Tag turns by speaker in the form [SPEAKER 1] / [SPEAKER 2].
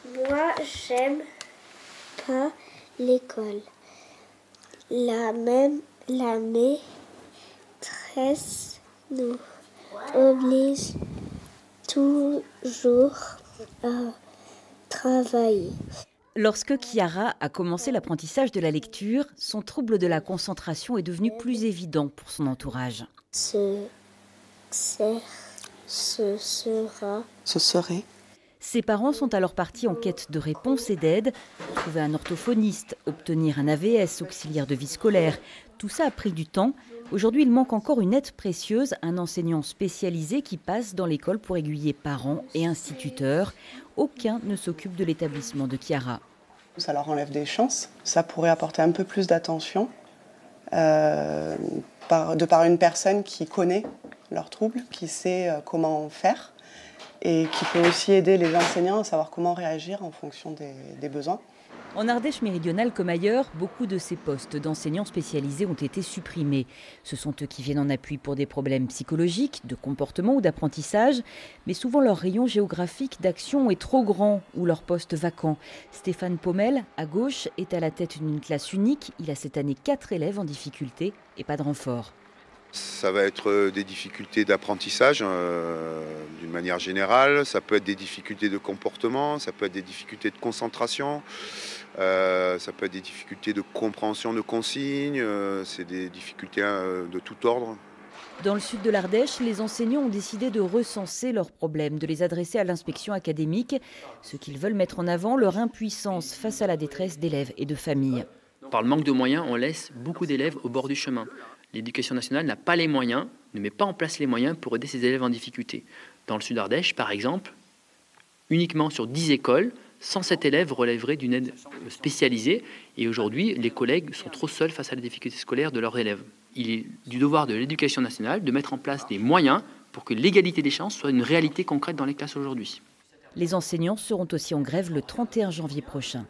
[SPEAKER 1] Moi, j'aime pas l'école. La maîtresse nous oblige toujours à travailler.
[SPEAKER 2] Lorsque Chiara a commencé l'apprentissage de la lecture, son trouble de la concentration est devenu plus évident pour son entourage.
[SPEAKER 1] Ce
[SPEAKER 3] serait.
[SPEAKER 2] Ses parents sont alors partis en quête de réponses et d'aide. Trouver un orthophoniste, obtenir un AVS, auxiliaire de vie scolaire, tout ça a pris du temps. Aujourd'hui, il manque encore une aide précieuse, un enseignant spécialisé qui passe dans l'école pour aiguiller parents et instituteurs. Aucun ne s'occupe de l'établissement de Chiara.
[SPEAKER 3] Ça leur enlève des chances. Ça pourrait apporter un peu plus d'attention de par une personne qui connaît leurs troubles, qui sait comment faire et qui peut aussi aider les enseignants à savoir comment réagir en fonction des besoins.
[SPEAKER 2] En Ardèche méridionale comme ailleurs, beaucoup de ces postes d'enseignants spécialisés ont été supprimés. Ce sont eux qui viennent en appui pour des problèmes psychologiques, de comportement ou d'apprentissage, mais souvent leur rayon géographique d'action est trop grand ou leur poste vacant. Stéphane Pommel, à gauche, est à la tête d'une classe unique. Il a cette année 4 élèves en difficulté et pas de renfort.
[SPEAKER 4] Ça va être des difficultés d'apprentissage d'une manière générale, ça peut être des difficultés de comportement, ça peut être des difficultés de concentration, ça peut être des difficultés de compréhension de consignes, c'est des difficultés de tout ordre.
[SPEAKER 2] Dans le sud de l'Ardèche, les enseignants ont décidé de recenser leurs problèmes, de les adresser à l'inspection académique. Ce qu'ils veulent mettre en avant, leur impuissance face à la détresse d'élèves et de familles.
[SPEAKER 5] Par le manque de moyens, on laisse beaucoup d'élèves au bord du chemin. L'éducation nationale n'a pas les moyens, ne met pas en place les moyens pour aider ces élèves en difficulté. Dans le sud d'Ardèche, par exemple, uniquement sur 10 écoles, 107 élèves relèveraient d'une aide spécialisée. Et aujourd'hui, les collègues sont trop seuls face à la difficulté scolaire de leurs élèves. Il est du devoir de l'éducation nationale de mettre en place des moyens pour que l'égalité des chances soit une réalité concrète dans les classes aujourd'hui.
[SPEAKER 2] Les enseignants seront aussi en grève le 31 janvier prochain.